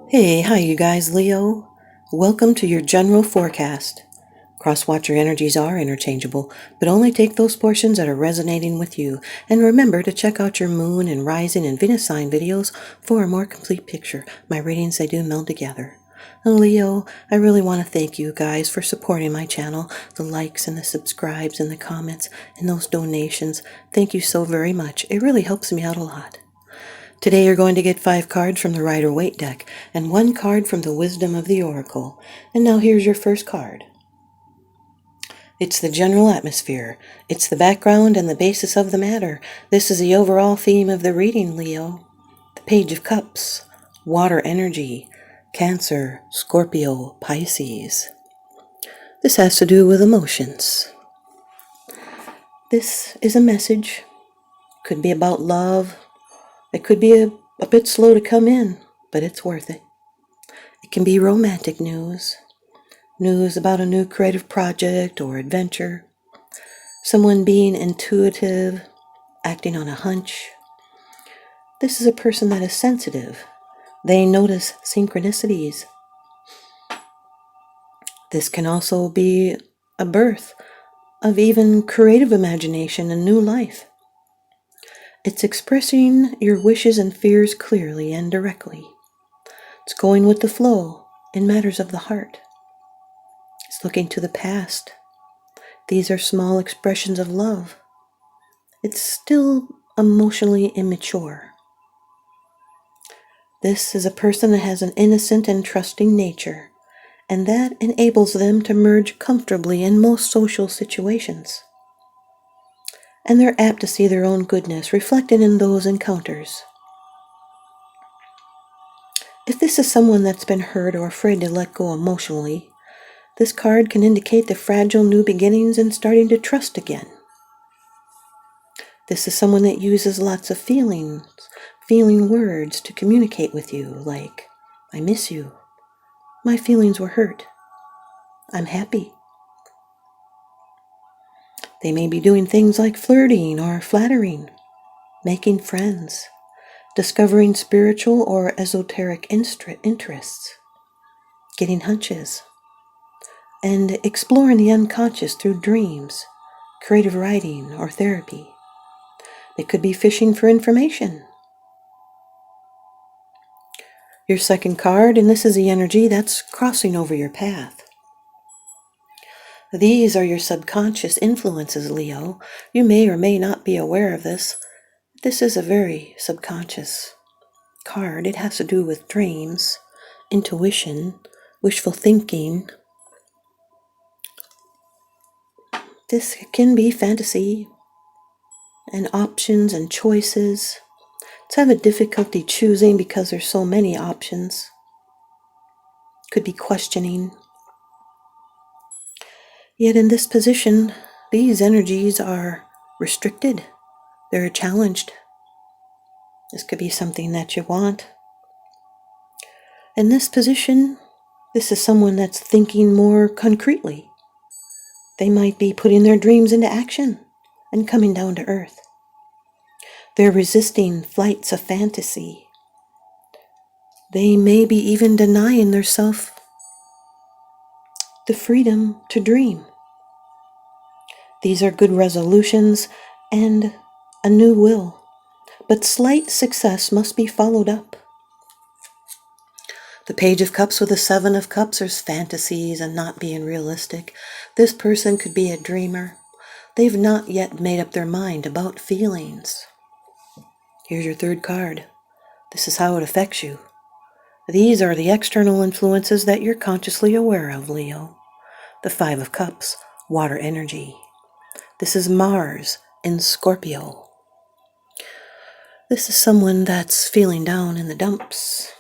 Hey, hi you guys, Leo. Welcome to your general forecast. Cross-watcher energies are interchangeable, but only take those portions that are resonating with you. And remember to check out your moon and rising and Venus sign videos for a more complete picture. My readings, they do meld together. And Leo, I really want to thank you guys for supporting my channel, the likes and the subscribes and the comments and those donations. Thank you so very much. It really helps me out a lot. Today you're going to get 5 cards from the Rider-Waite deck and 1 card from the Wisdom of the Oracle. And now here's your first card. It's the general atmosphere. It's the background and the basis of the matter. This is the overall theme of the reading, Leo. The Page of Cups, water energy, Cancer, Scorpio, Pisces. This has to do with emotions. This is a message. Could be about love. It could be a bit slow to come in, but it's worth it. It can be romantic news about a new creative project or adventure, someone being intuitive, acting on a hunch. This is a person that is sensitive. They notice synchronicities. This can also be a birth of even creative imagination and new life. It's expressing your wishes and fears clearly and directly. It's going with the flow in matters of the heart. It's looking to the past. These are small expressions of love. It's still emotionally immature. This is a person that has an innocent and trusting nature, and that enables them to merge comfortably in most social situations. And they're apt to see their own goodness reflected in those encounters. If this is someone that's been hurt or afraid to let go emotionally, this card can indicate the fragile new beginnings and starting to trust again. This is someone that uses lots of feeling words to communicate with you, like, I miss you, my feelings were hurt, I'm happy. They may be doing things like flirting or flattering, making friends, discovering spiritual or esoteric interests, getting hunches, and exploring the unconscious through dreams, creative writing, or therapy. They could be fishing for information. Your second card, and this is the energy that's crossing over your path. These are your subconscious influences, Leo. You may or may not be aware of this. This is a very subconscious card. It has to do with dreams, intuition, wishful thinking. This can be fantasy and options and choices. It's have a difficulty choosing because there's so many options. Could be questioning. Yet in this position, these energies are restricted. They're challenged. This could be something that you want. In this position, this is someone that's thinking more concretely. They might be putting their dreams into action and coming down to earth. They're resisting flights of fantasy. They may be even denying themselves the freedom to dream. These are good resolutions and a new will, but slight success must be followed up. The Page of Cups with the 7 of Cups are fantasies and not being realistic. This person could be a dreamer. They've not yet made up their mind about feelings. Here's your third card. This is how it affects you. These are the external influences that you're consciously aware of, Leo. The 5 of Cups, water energy. This is Mars in Scorpio. This is someone that's feeling down in the dumps.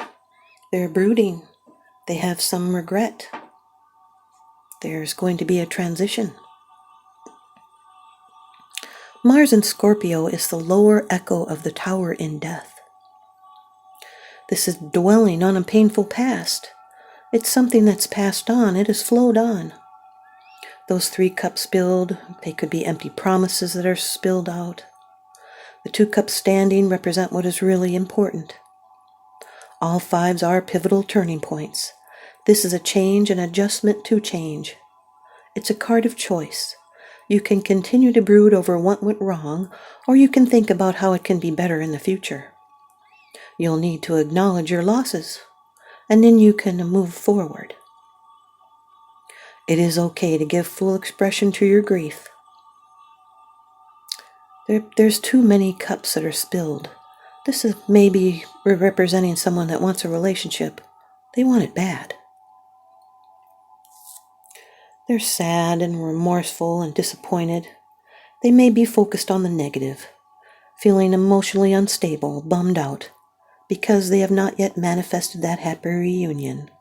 They're brooding. They have some regret. There's going to be a transition. Mars in Scorpio is the lower echo of the tower in death. This is dwelling on a painful past. It's something that's passed on. It has flowed on. Those 3 cups spilled. They could be empty promises that are spilled out. The 2 cups standing represent what is really important. All fives are pivotal turning points. This is a change, an adjustment to change. It's a card of choice. You can continue to brood over what went wrong, or you can think about how it can be better in the future. You'll need to acknowledge your losses, and then you can move forward. It is okay to give full expression to your grief. There's too many cups that are spilled. This is maybe representing someone that wants a relationship. They want it bad. They're sad and remorseful and disappointed. They may be focused on the negative, feeling emotionally unstable, bummed out, because they have not yet manifested that happy reunion.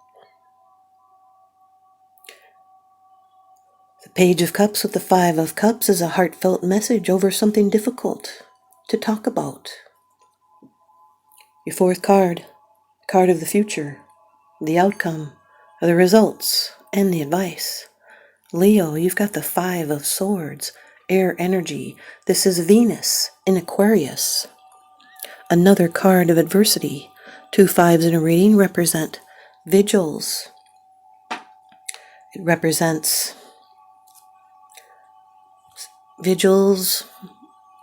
The Page of Cups with the Five of Cups is a heartfelt message over something difficult to talk about. Your fourth card, card of the future, the outcome, the results, and the advice. Leo, you've got the Five of Swords, air energy. This is Venus in Aquarius. Another card of adversity. 2 fives in a reading represent vigils. It represents vigils,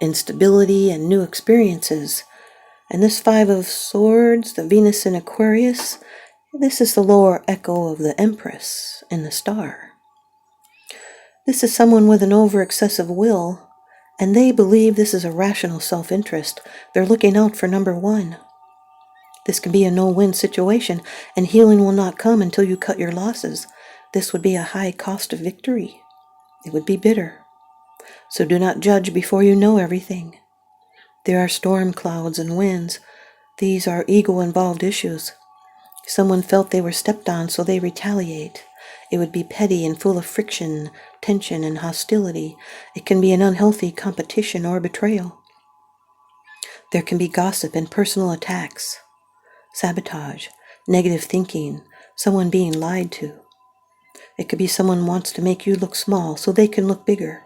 instability, and new experiences. And this Five of Swords, the Venus in Aquarius, this is the lower echo of the Empress in the star. This is someone with an over-excessive will, and they believe this is a rational self-interest. They're looking out for number one. This can be a no-win situation, and healing will not come until you cut your losses. This would be a high cost of victory. It would be bitter. So do not judge before you know everything. There are storm clouds and winds. These are ego-involved issues. Someone felt they were stepped on, so they retaliate. It would be petty and full of friction, tension, and hostility. It can be an unhealthy competition or betrayal. There can be gossip and personal attacks, sabotage, negative thinking, someone being lied to. It could be someone wants to make you look small so they can look bigger.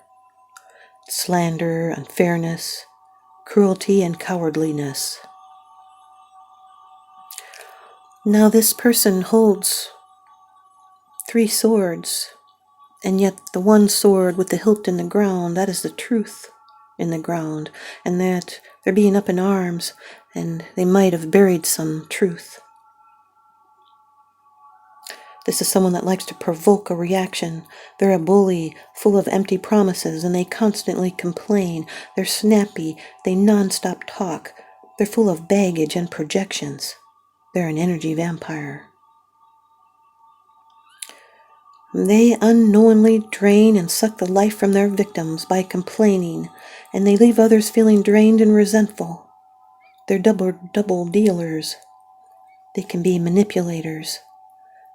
Slander, unfairness, cruelty, and cowardliness. Now this person holds 3 swords, and yet the one sword with the hilt in the ground, that is the truth in the ground, and that they're being up in arms, and they might have buried some truth. This is someone that likes to provoke a reaction. They're a bully, full of empty promises, and they constantly complain. They're snappy, they non-stop talk. They're full of baggage and projections. They're an energy vampire. They unknowingly drain and suck the life from their victims by complaining, and they leave others feeling drained and resentful. They're double dealers. They can be manipulators.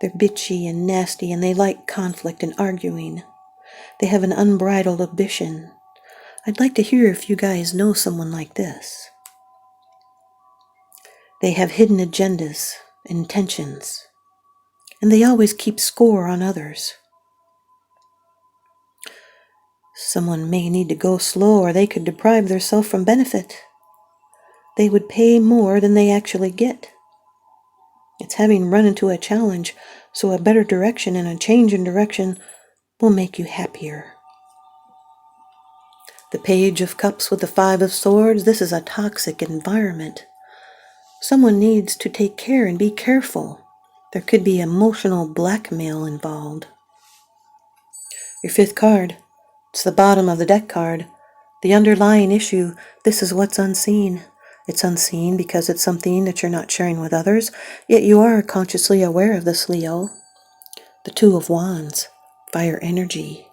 They're bitchy and nasty, and they like conflict and arguing. They have an unbridled ambition. I'd like to hear if you guys know someone like this. They have hidden agendas, intentions, and they always keep score on others. Someone may need to go slow, or they could deprive themselves from benefit. They would pay more than they actually get. It's having run into a challenge, so a better direction and a change in direction will make you happier. The Page of Cups with the Five of Swords, this is a toxic environment. Someone needs to take care and be careful. There could be emotional blackmail involved. Your 5th card, it's the bottom of the deck card. The underlying issue, this is what's unseen. It's unseen because it's something that you're not sharing with others, yet you are consciously aware of this, Leo. The 2 of Wands, fire energy.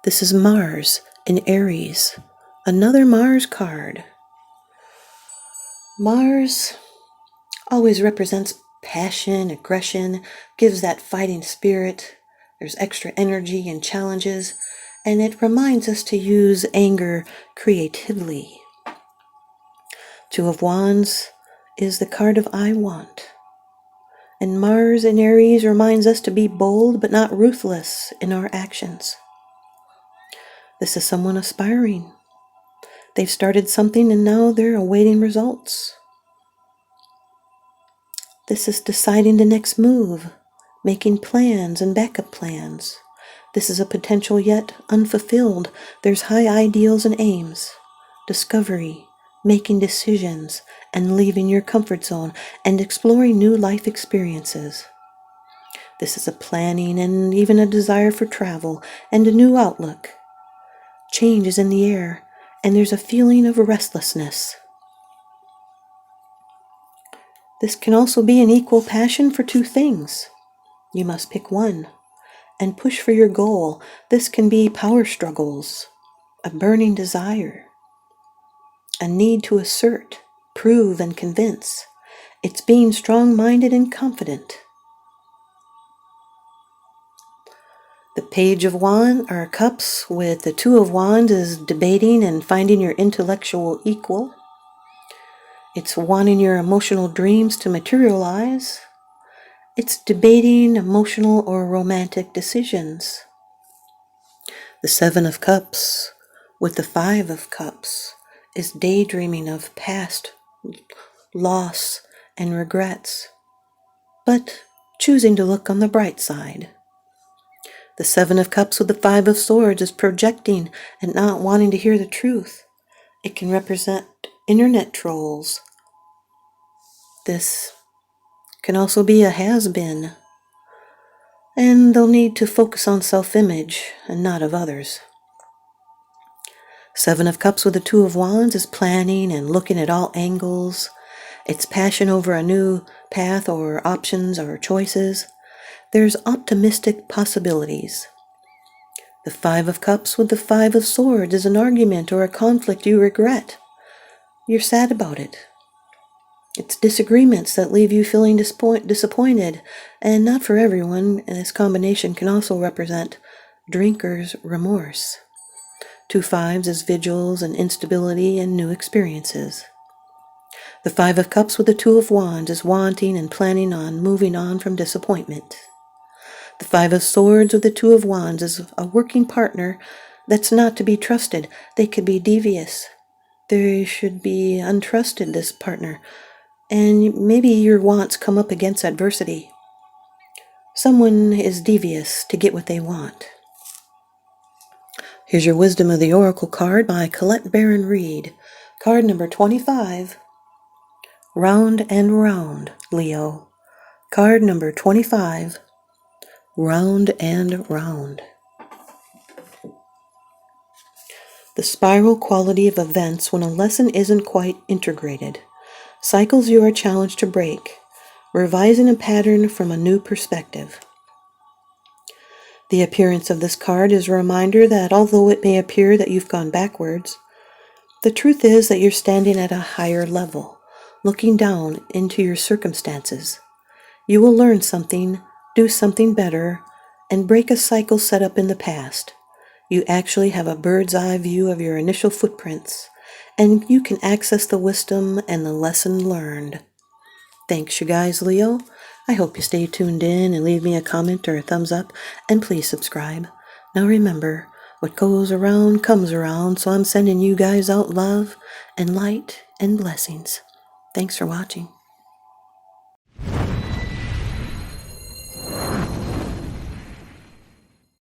This is Mars in Aries. Another Mars card. Mars always represents passion, aggression, gives that fighting spirit. There's extra energy and challenges, and it reminds us to use anger creatively. 2 of Wands is the card of I want. And Mars in Aries reminds us to be bold but not ruthless in our actions. This is someone aspiring. They've started something and now they're awaiting results. This is deciding the next move, making plans and backup plans. This is a potential yet unfulfilled. There's high ideals and aims. Discovery, making decisions, and leaving your comfort zone and exploring new life experiences. This is a planning and even a desire for travel and a new outlook. Change is in the air, and there's a feeling of restlessness. This can also be an equal passion for two things. You must pick one and push for your goal. This can be power struggles, a burning desire, a need to assert, prove, and convince. It's being strong-minded and confident. The Page of Wands or Cups with the Two of Wands is debating and finding your intellectual equal. It's wanting your emotional dreams to materialize. It's debating emotional or romantic decisions. The Seven of Cups with the Five of Cups is daydreaming of past loss and regrets, but choosing to look on the bright side. The Seven of Cups with the Five of Swords is projecting and not wanting to hear the truth. It can represent internet trolls. This can also be a has-been, and they'll need to focus on self-image and not of others. Seven of Cups with the Two of Wands is planning and looking at all angles. It's passion over a new path or options or choices. There's optimistic possibilities. The Five of Cups with the Five of Swords is an argument or a conflict you regret. You're sad about it. It's disagreements that leave you feeling disappointed, and not for everyone, and this combination can also represent drinker's remorse. Two fives is vigils and instability and new experiences. The Five of Cups with the Two of Wands is wanting and planning on moving on from disappointment. The Five of Swords with the Two of Wands is a working partner that's not to be trusted. They could be devious. They should be untrusted, this partner. And maybe your wants come up against adversity. Someone is devious to get what they want. Here's your Wisdom of the Oracle card by Colette Baron Reed. Card number 25. Round and round, Leo. Card number 25. Round and round. The spiral quality of events when a lesson isn't quite integrated. Cycles you are challenged to break. Revising a pattern from a new perspective. The appearance of this card is a reminder that although it may appear that you've gone backwards, the truth is that you're standing at a higher level, looking down into your circumstances. You will learn something, do something better, and break a cycle set up in the past. You actually have a bird's eye view of your initial footprints, and you can access the wisdom and the lesson learned. Thanks, you guys, Leo. I hope you stay tuned in and leave me a comment or a thumbs up, and please subscribe. Now remember, what goes around comes around, so I'm sending you guys out love and light and blessings. Thanks for watching.